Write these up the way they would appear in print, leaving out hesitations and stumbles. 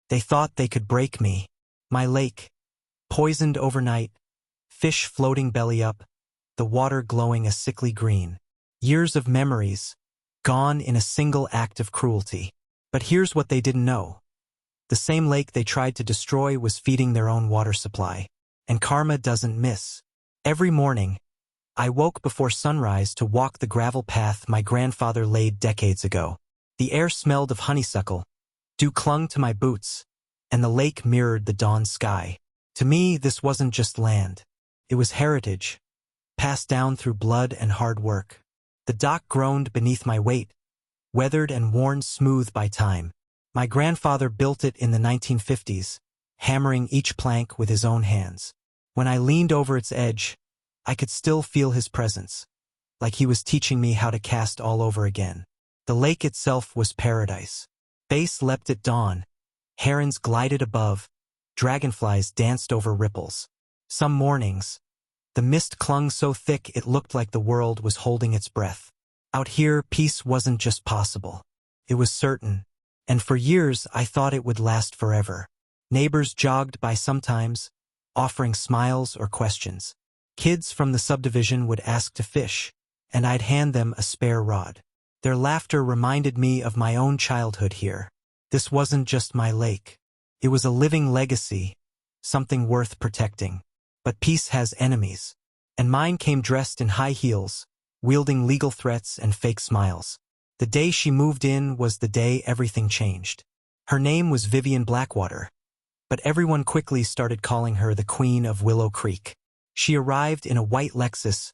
They thought they could break me. My lake, poisoned overnight, fish floating belly up, the water glowing a sickly green. Years of memories, gone in a single act of cruelty. But here's what they didn't know. The same lake they tried to destroy was feeding their own water supply. And karma doesn't miss. Every morning, I woke before sunrise to walk the gravel path my grandfather laid decades ago. The air smelled of honeysuckle, dew clung to my boots, and the lake mirrored the dawn sky. To me, this wasn't just land. It was heritage, passed down through blood and hard work. The dock groaned beneath my weight, weathered and worn smooth by time. My grandfather built it in the 1950s, hammering each plank with his own hands. When I leaned over its edge, I could still feel his presence, like he was teaching me how to cast all over again. The lake itself was paradise. Bass leapt at dawn, herons glided above, dragonflies danced over ripples. Some mornings, the mist clung so thick it looked like the world was holding its breath. Out here, peace wasn't just possible. It was certain, and for years I thought it would last forever. Neighbors jogged by sometimes, offering smiles or questions. Kids from the subdivision would ask to fish, and I'd hand them a spare rod. Their laughter reminded me of my own childhood here. This wasn't just my lake. It was a living legacy, something worth protecting. But peace has enemies, and mine came dressed in high heels, wielding legal threats and fake smiles. The day she moved in was the day everything changed. Her name was Vivian Blackwater, but everyone quickly started calling her the Queen of Willow Creek. She arrived in a white Lexus,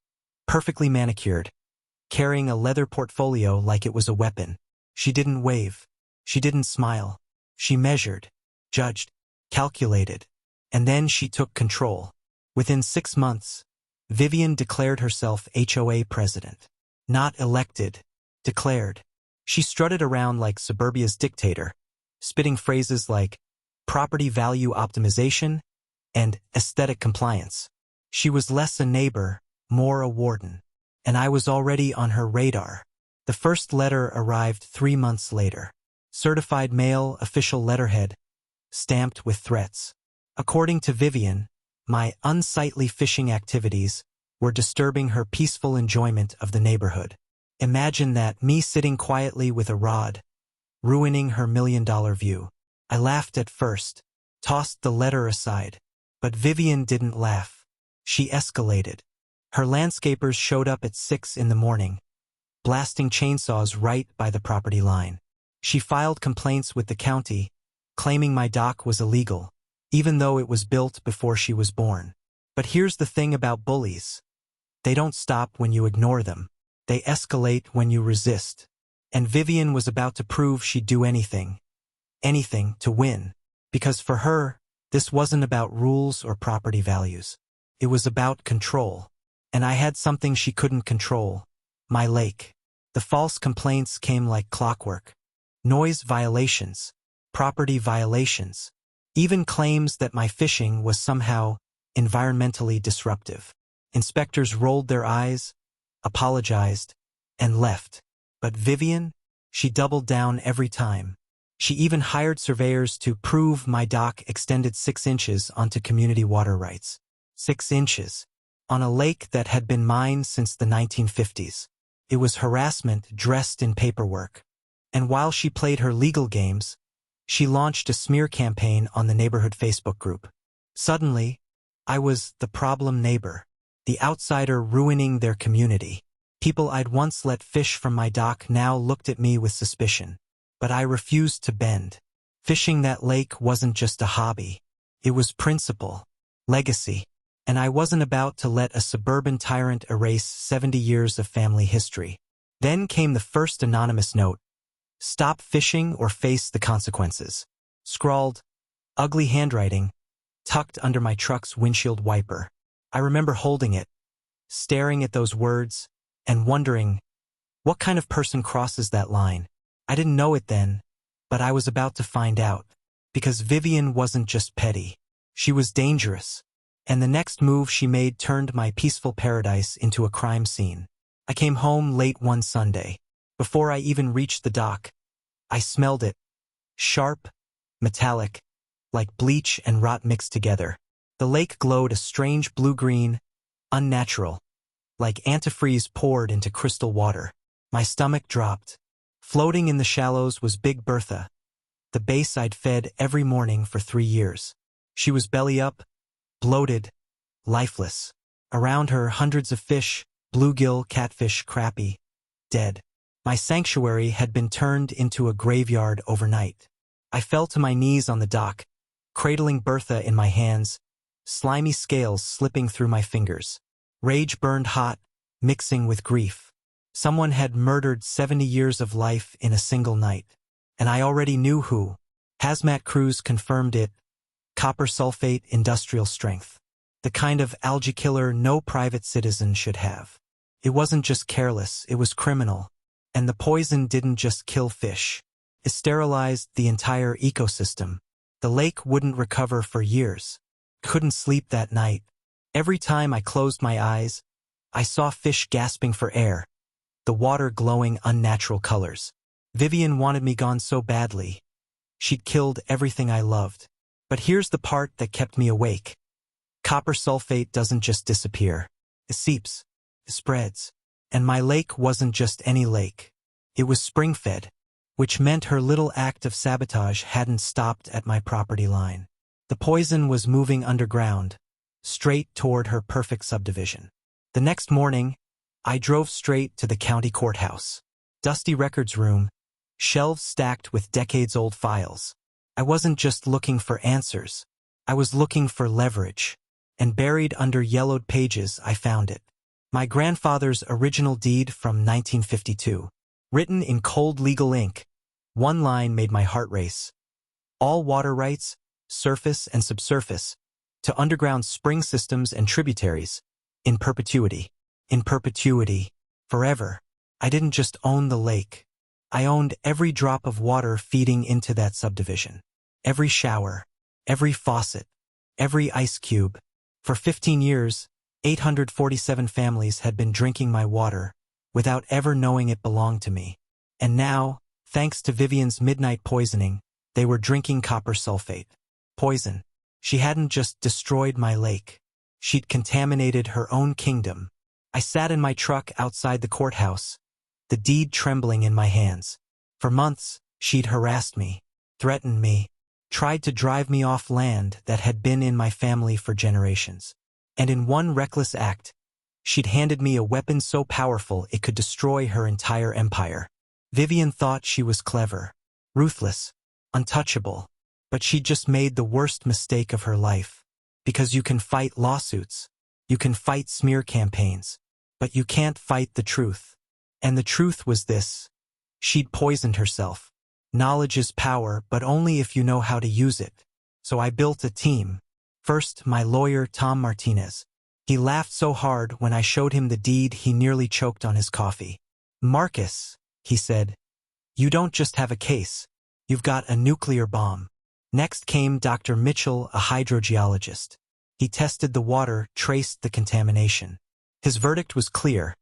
perfectly manicured, carrying a leather portfolio like it was a weapon. She didn't wave. She didn't smile. She measured, judged, calculated, and then she took control. Within 6 months, Vivian declared herself HOA president. Not elected, declared. She strutted around like suburbia's dictator, spitting phrases like property value optimization and aesthetic compliance. She was less a neighbor, more a warden, and I was already on her radar. The first letter arrived 3 months later. Certified mail, official letterhead, stamped with threats. According to Vivian, my unsightly fishing activities were disturbing her peaceful enjoyment of the neighborhood. Imagine that, me sitting quietly with a rod, ruining her $1,000,000 view. I laughed at first, tossed the letter aside. But Vivian didn't laugh. She escalated. Her landscapers showed up at 6 in the morning, blasting chainsaws right by the property line. She filed complaints with the county, claiming my dock was illegal, even though it was built before she was born. But here's the thing about bullies. They don't stop when you ignore them. They escalate when you resist. And Vivian was about to prove she'd do anything to win. Because for her, this wasn't about rules or property values. It was about control. And I had something she couldn't control: my lake. The false complaints came like clockwork. Noise violations, property violations, even claims that my fishing was somehow environmentally disruptive. Inspectors rolled their eyes, apologized, and left. But Vivian, she doubled down every time. She even hired surveyors to prove my dock extended 6 inches onto community water rights. 6 inches. On a lake that had been mine since the 1950s. It was harassment dressed in paperwork. And while she played her legal games, she launched a smear campaign on the neighborhood Facebook group. Suddenly, I was the problem neighbor, the outsider ruining their community. People I'd once let fish from my dock now looked at me with suspicion. But I refused to bend. Fishing that lake wasn't just a hobby. It was principle, legacy. And I wasn't about to let a suburban tyrant erase 70 years of family history. Then came the first anonymous note: "Stop fishing or face the consequences." Scrawled, ugly handwriting, tucked under my truck's windshield wiper. I remember holding it, staring at those words, and wondering, what kind of person crosses that line? I didn't know it then, but I was about to find out. Because Vivian wasn't just petty. She was dangerous. And the next move she made turned my peaceful paradise into a crime scene. I came home late one Sunday. Before I even reached the dock, I smelled it. Sharp, metallic, like bleach and rot mixed together. The lake glowed a strange blue-green, unnatural, like antifreeze poured into crystal water. My stomach dropped. Floating in the shallows was Big Bertha, the bass I'd fed every morning for 3 years. She was belly up, bloated, lifeless. Around her, hundreds of fish, bluegill, catfish, crappie, dead. My sanctuary had been turned into a graveyard overnight. I fell to my knees on the dock, cradling Bertha in my hands, slimy scales slipping through my fingers. Rage burned hot, mixing with grief. Someone had murdered 70 years of life in a single night. And I already knew who. Hazmat crews confirmed it. Copper sulfate, industrial strength. The kind of algae killer no private citizen should have. It wasn't just careless, it was criminal. And the poison didn't just kill fish. It sterilized the entire ecosystem. The lake wouldn't recover for years. Couldn't sleep that night. Every time I closed my eyes, I saw fish gasping for air, the water glowing unnatural colors. Vivian wanted me gone so badly. She'd killed everything I loved. But here's the part that kept me awake. Copper sulfate doesn't just disappear. It seeps. It spreads. And my lake wasn't just any lake. It was spring-fed, which meant her little act of sabotage hadn't stopped at my property line. The poison was moving underground, straight toward her perfect subdivision. The next morning, I drove straight to the county courthouse. Dusty records room, shelves stacked with decades-old files. I wasn't just looking for answers. I was looking for leverage. And buried under yellowed pages, I found it. My grandfather's original deed from 1952. Written in cold legal ink, one line made my heart race. All water rights, surface and subsurface, to underground spring systems and tributaries, in perpetuity. In perpetuity. Forever. I didn't just own the lake. I owned every drop of water feeding into that subdivision. Every shower. Every faucet. Every ice cube. For 15 years, 847 families had been drinking my water, without ever knowing it belonged to me. And now, thanks to Vivian's midnight poisoning, they were drinking copper sulfate. Poison. She hadn't just destroyed my lake. She'd contaminated her own kingdom. I sat in my truck outside the courthouse, the deed trembling in my hands. For months, she'd harassed me, threatened me, tried to drive me off land that had been in my family for generations. And in one reckless act, she'd handed me a weapon so powerful it could destroy her entire empire. Vivian thought she was clever, ruthless, untouchable, but she'd just made the worst mistake of her life. Because you can fight lawsuits, you can fight smear campaigns, but you can't fight the truth. And the truth was this. She'd poisoned herself. Knowledge is power, but only if you know how to use it. So I built a team. First, my lawyer, Tom Martinez. He laughed so hard when I showed him the deed he nearly choked on his coffee. Marcus, he said, you don't just have a case. You've got a nuclear bomb. Next came Dr. Mitchell, a hydrogeologist. He tested the water, traced the contamination. His verdict was clear.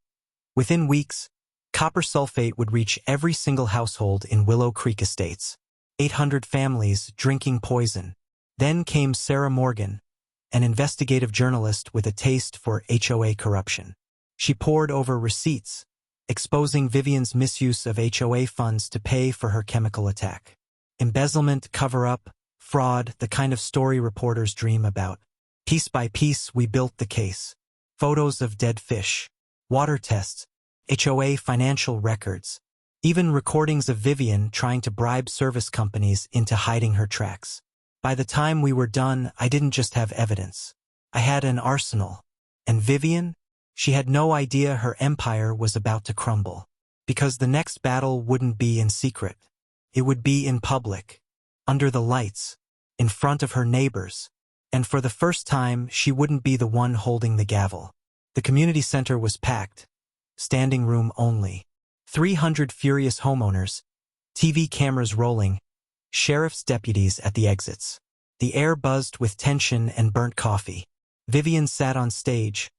Within weeks, copper sulfate would reach every single household in Willow Creek Estates. 800 families drinking poison. Then came Sarah Morgan, an investigative journalist with a taste for HOA corruption. She pored over receipts, exposing Vivian's misuse of HOA funds to pay for her chemical attack. Embezzlement, cover-up, fraud, the kind of story reporters dream about. Piece by piece, we built the case. Photos of dead fish, water tests, HOA financial records, even recordings of Vivian trying to bribe service companies into hiding her tracks. By the time we were done, I didn't just have evidence. I had an arsenal. And Vivian? She had no idea her empire was about to crumble. Because the next battle wouldn't be in secret. It would be in public. Under the lights. In front of her neighbors. And for the first time, she wouldn't be the one holding the gavel. The community center was packed. Standing room only. 300 furious homeowners. TV cameras rolling. Sheriff's deputies at the exits. The air buzzed with tension and burnt coffee. Vivian sat on stage,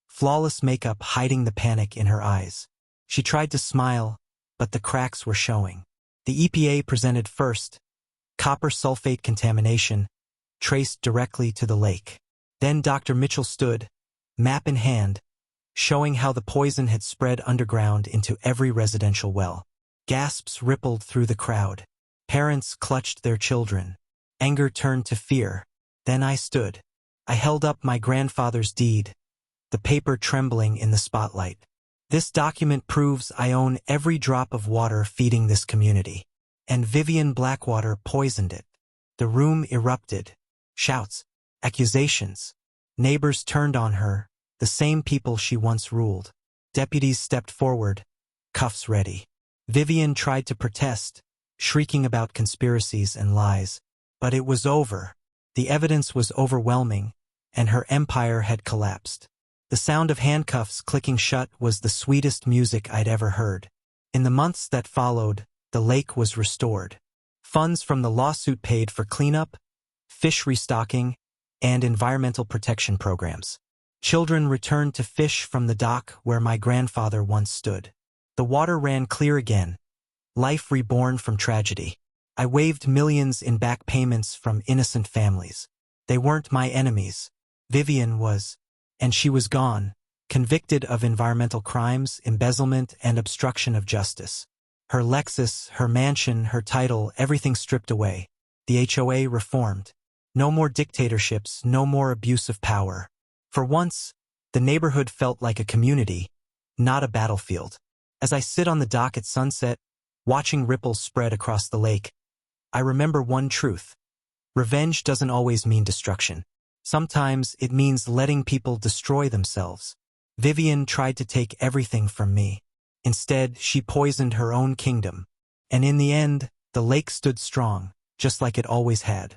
flawless makeup hiding the panic in her eyes. She tried to smile, but the cracks were showing. The EPA presented first, copper sulfate contamination, traced directly to the lake. Then Dr. Mitchell stood, map in hand, showing how the poison had spread underground into every residential well. Gasps rippled through the crowd. Parents clutched their children. Anger turned to fear. Then I stood. I held up my grandfather's deed, the paper trembling in the spotlight. This document proves I own every drop of water feeding this community. And Vivian Blackwater poisoned it. The room erupted. Shouts, accusations. Neighbors turned on her, the same people she once ruled. Deputies stepped forward, cuffs ready. Vivian tried to protest, shrieking about conspiracies and lies. But it was over. The evidence was overwhelming, and her empire had collapsed. The sound of handcuffs clicking shut was the sweetest music I'd ever heard. In the months that followed, the lake was restored. Funds from the lawsuit paid for cleanup, fish restocking, and environmental protection programs. Children returned to fish from the dock where my grandfather once stood. The water ran clear again, life reborn from tragedy. I waived millions in back payments from innocent families. They weren't my enemies. Vivian was, and she was gone, convicted of environmental crimes, embezzlement, and obstruction of justice. Her Lexus, her mansion, her title, everything stripped away. The HOA reformed. No more dictatorships, no more abuse of power. For once, the neighborhood felt like a community, not a battlefield. As I sit on the dock at sunset, watching ripples spread across the lake, I remember one truth. Revenge doesn't always mean destruction. Sometimes it means letting people destroy themselves. Vivian tried to take everything from me. Instead, she poisoned her own kingdom. And in the end, the lake stood strong, just like it always had.